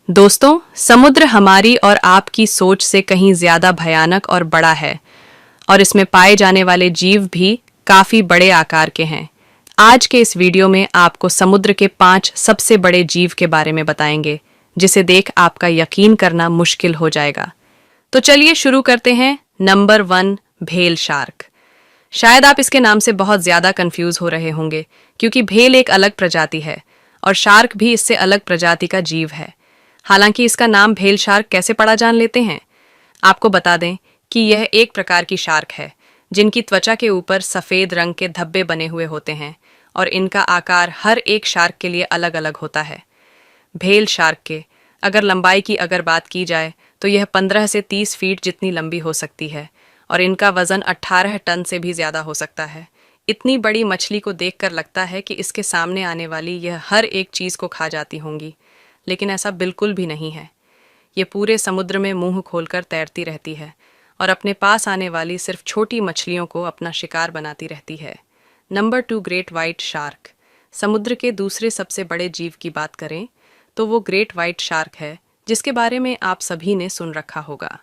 दोस्तों, समुद्र हमारी और आपकी सोच से कहीं ज्यादा भयानक और बड़ा है और इसमें पाए जाने वाले जीव भी काफी बड़े आकार के हैं। आज के इस वीडियो में आपको समुद्र के 5 सबसे बड़े जीव के बारे में बताएंगे, जिसे देख आपका यकीन करना मुश्किल हो जाएगा। तो चलिए शुरू करते हैं। नंबर 1, भेल शार्क। शायद आप इसके नाम से बहुत ज्यादा कंफ्यूज हो रहे होंगे, क्योंकि भेल एक अलग प्रजाति है और शार्क भी इससे अलग प्रजाति का जीव है। हालांकि इसका नाम भेल शार्क कैसे पड़ा जान लेते हैं। आपको बता दें कि यह एक प्रकार की शार्क है जिनकी त्वचा के ऊपर सफेद रंग के धब्बे बने हुए होते हैं और इनका आकार हर एक शार्क के लिए अलग अलग होता है। भेल शार्क के अगर लंबाई की बात की जाए तो यह 15 से 30 फीट जितनी लंबी हो सकती है और इनका वजन 18 टन से भी ज्यादा हो सकता है। इतनी बड़ी मछली को देखकर लगता है कि इसके सामने आने वाली यह हर एक चीज को खा जाती होंगी, लेकिन ऐसा बिल्कुल भी नहीं है। ये पूरे समुद्र में मुंह खोलकर तैरती रहती है और अपने पास आने वाली सिर्फ छोटी मछलियों को अपना शिकार बनाती रहती है। Number 2, great white shark. समुद्र के दूसरे सबसे बड़े जीव की बात करें तो वो ग्रेट वाइट शार्क है, जिसके बारे में आप सभी ने सुन रखा होगा।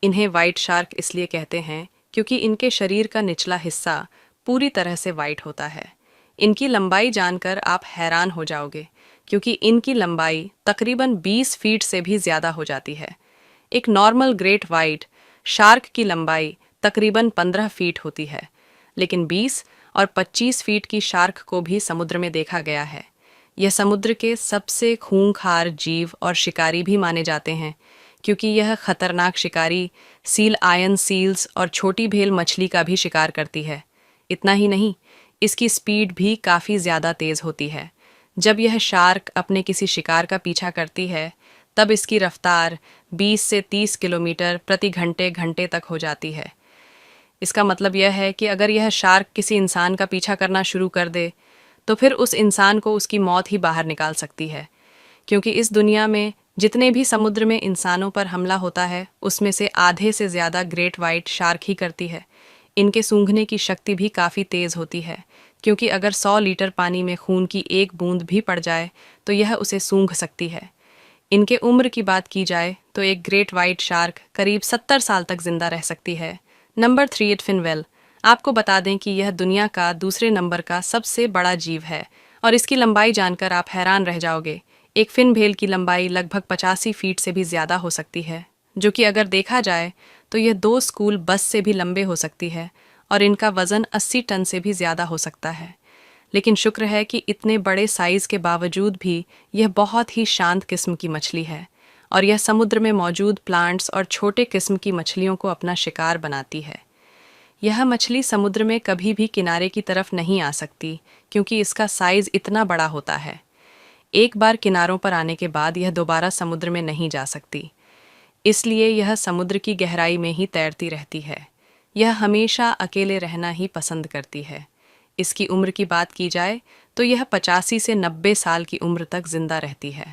इन्हें वाइट शार्क इसलिए कहते हैं क्योंकि इनके शरीर का निचला हिस्सा पूरी तरह से वाइट होता है। इनकी लंबाई जानकर आप हैरान हो जाओगे, क्योंकि इनकी लंबाई तकरीबन 20 फीट से भी ज़्यादा हो जाती है। एक नॉर्मल ग्रेट वाइट शार्क की लंबाई तकरीबन 15 फीट होती है, लेकिन 20 और 25 फीट की शार्क को भी समुद्र में देखा गया है। यह समुद्र के सबसे खूंखार जीव और शिकारी भी माने जाते हैं, क्योंकि यह खतरनाक शिकारी सील आयन सील्स और छोटी भेल मछली का भी शिकार करती है। इतना ही नहीं, इसकी स्पीड भी काफ़ी ज़्यादा तेज़ होती है। जब यह शार्क अपने किसी शिकार का पीछा करती है, तब इसकी रफ्तार 20 से 30 किलोमीटर प्रति घंटे तक हो जाती है। इसका मतलब यह है कि अगर यह शार्क किसी इंसान का पीछा करना शुरू कर दे, तो फिर उस इंसान को उसकी मौत ही बाहर निकाल सकती है। क्योंकि इस दुनिया में जितने भी समुद्र में इंसानों पर हमला होता है, उसमें से आधे से ज़्यादा ग्रेट वाइट शार्क ही करती है। इनके सूंघने की शक्ति भी काफ़ी तेज़ होती है, क्योंकि अगर 100 लीटर पानी में खून की एक बूंद भी पड़ जाए तो यह उसे सूंघ सकती है। इनके उम्र की बात की जाए तो एक ग्रेट वाइट शार्क करीब 70 साल तक जिंदा रह सकती है। Number 3, fin whale. आपको बता दें कि यह दुनिया का दूसरे नंबर का सबसे बड़ा जीव है और इसकी लंबाई जानकर आप हैरान रह जाओगे। एक फिन व्हेल की लंबाई लगभग 85 फीट से भी ज़्यादा हो सकती है, जो कि अगर देखा जाए तो यह 2 स्कूल बस से भी लंबे हो सकती है और इनका वज़न 80 टन से भी ज़्यादा हो सकता है। लेकिन शुक्र है कि इतने बड़े साइज़ के बावजूद भी यह बहुत ही शांत किस्म की मछली है और यह समुद्र में मौजूद प्लांट्स और छोटे किस्म की मछलियों को अपना शिकार बनाती है। यह मछली समुद्र में कभी भी किनारे की तरफ नहीं आ सकती, क्योंकि इसका साइज़ इतना बड़ा होता है। एक बार किनारों पर आने के बाद यह दोबारा समुद्र में नहीं जा सकती, इसलिए यह समुद्र की गहराई में ही तैरती रहती है। यह हमेशा अकेले रहना ही पसंद करती है। इसकी उम्र की बात की जाए तो यह 85 से 90 साल की उम्र तक जिंदा रहती है।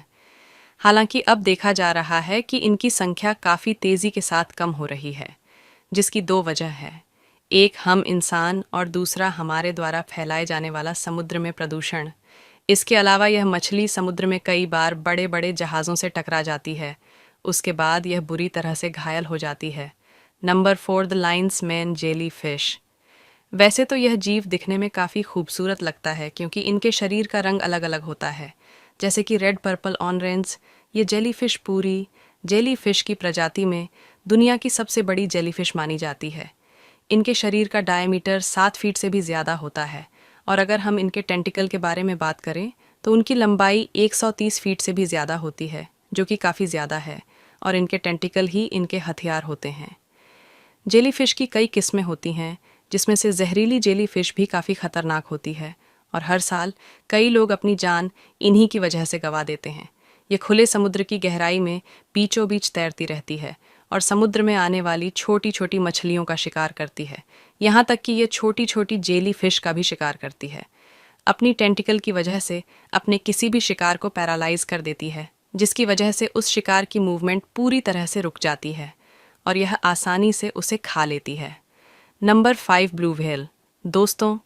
हालांकि अब देखा जा रहा है कि इनकी संख्या काफ़ी तेज़ी के साथ कम हो रही है, जिसकी 2 वजह है। एक हम इंसान और दूसरा हमारे द्वारा फैलाए जाने वाला समुद्र में प्रदूषण। इसके अलावा यह मछली समुद्र में कई बार बड़े बड़े जहाज़ों से टकरा जाती है, उसके बाद यह बुरी तरह से घायल हो जाती है। Number 4, the Lions man jelly fish. वैसे तो यह जीव दिखने में काफ़ी खूबसूरत लगता है, क्योंकि इनके शरीर का रंग अलग अलग होता है, जैसे कि रेड, पर्पल, ऑरेंज। ये जेलीफिश पूरी जेलीफिश की प्रजाति में दुनिया की सबसे बड़ी जेलीफिश मानी जाती है। इनके शरीर का डायमीटर 7 फीट से भी ज़्यादा होता है और अगर हम इनके टेंटिकल के बारे में बात करें तो उनकी लंबाई 130 फीट से भी ज़्यादा होती है, जो कि काफ़ी ज़्यादा है, और इनके टेंटिकल ही इनके हथियार होते हैं। जेलीफिश की कई किस्में होती हैं, जिसमें से जहरीली जेलीफिश भी काफ़ी खतरनाक होती है और हर साल कई लोग अपनी जान इन्हीं की वजह से गंवा देते हैं। ये खुले समुद्र की गहराई में बीचों बीच तैरती रहती है और समुद्र में आने वाली छोटी छोटी मछलियों का शिकार करती है, यहाँ तक कि ये छोटी छोटी जेलीफिश का भी शिकार करती है। अपनी टेंटिकल की वजह से अपने किसी भी शिकार को पैरालाइज कर देती है, जिसकी वजह से उस शिकार की मूवमेंट पूरी तरह से रुक जाती है और यह आसानी से उसे खा लेती है। Number 5, blue whale. दोस्तों,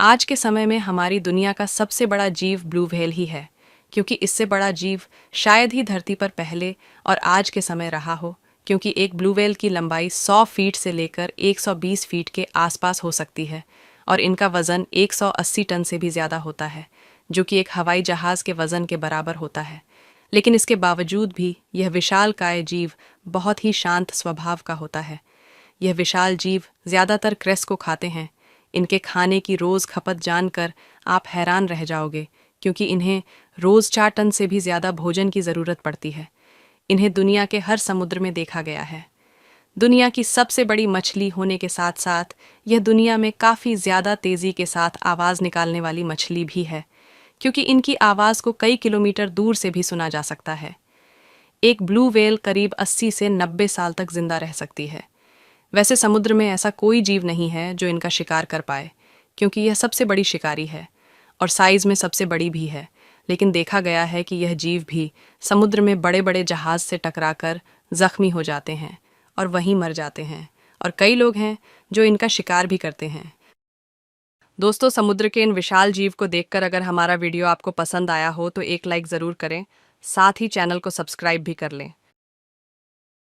आज के समय में हमारी दुनिया का सबसे बड़ा जीव ब्लू व्हेल ही है, क्योंकि इससे बड़ा जीव शायद ही धरती पर पहले और आज के समय रहा हो, क्योंकि एक ब्लू व्हेल की लंबाई 100 फीट से लेकर 120 फीट के आसपास हो सकती है और इनका वजन 180 टन से भी ज़्यादा होता है, जो कि एक हवाई जहाज़ के वजन के बराबर होता है। लेकिन इसके बावजूद भी यह विशालकाय जीव बहुत ही शांत स्वभाव का होता है। यह विशाल जीव ज़्यादातर क्रेस को खाते हैं। इनके खाने की रोज़ खपत जानकर आप हैरान रह जाओगे, क्योंकि इन्हें रोज़ 4 टन से भी ज़्यादा भोजन की ज़रूरत पड़ती है। इन्हें दुनिया के हर समुद्र में देखा गया है। दुनिया की सबसे बड़ी मछली होने के साथ साथ यह दुनिया में काफ़ी ज़्यादा तेज़ी के साथ आवाज़ निकालने वाली मछली भी है, क्योंकि इनकी आवाज़ को कई किलोमीटर दूर से भी सुना जा सकता है। एक ब्लू व्हेल करीब 80 से 90 साल तक जिंदा रह सकती है। वैसे समुद्र में ऐसा कोई जीव नहीं है जो इनका शिकार कर पाए, क्योंकि यह सबसे बड़ी शिकारी है और साइज़ में सबसे बड़ी भी है। लेकिन देखा गया है कि यह जीव भी समुद्र में बड़े बड़े जहाज़ से टकराकर ज़ख्मी हो जाते हैं और वहीं मर जाते हैं, और कई लोग हैं जो इनका शिकार भी करते हैं। दोस्तों, समुद्र के इन विशाल जीव को देखकर अगर हमारा वीडियो आपको पसंद आया हो तो एक लाइक ज़रूर करें, साथ ही चैनल को सब्सक्राइब भी कर लें।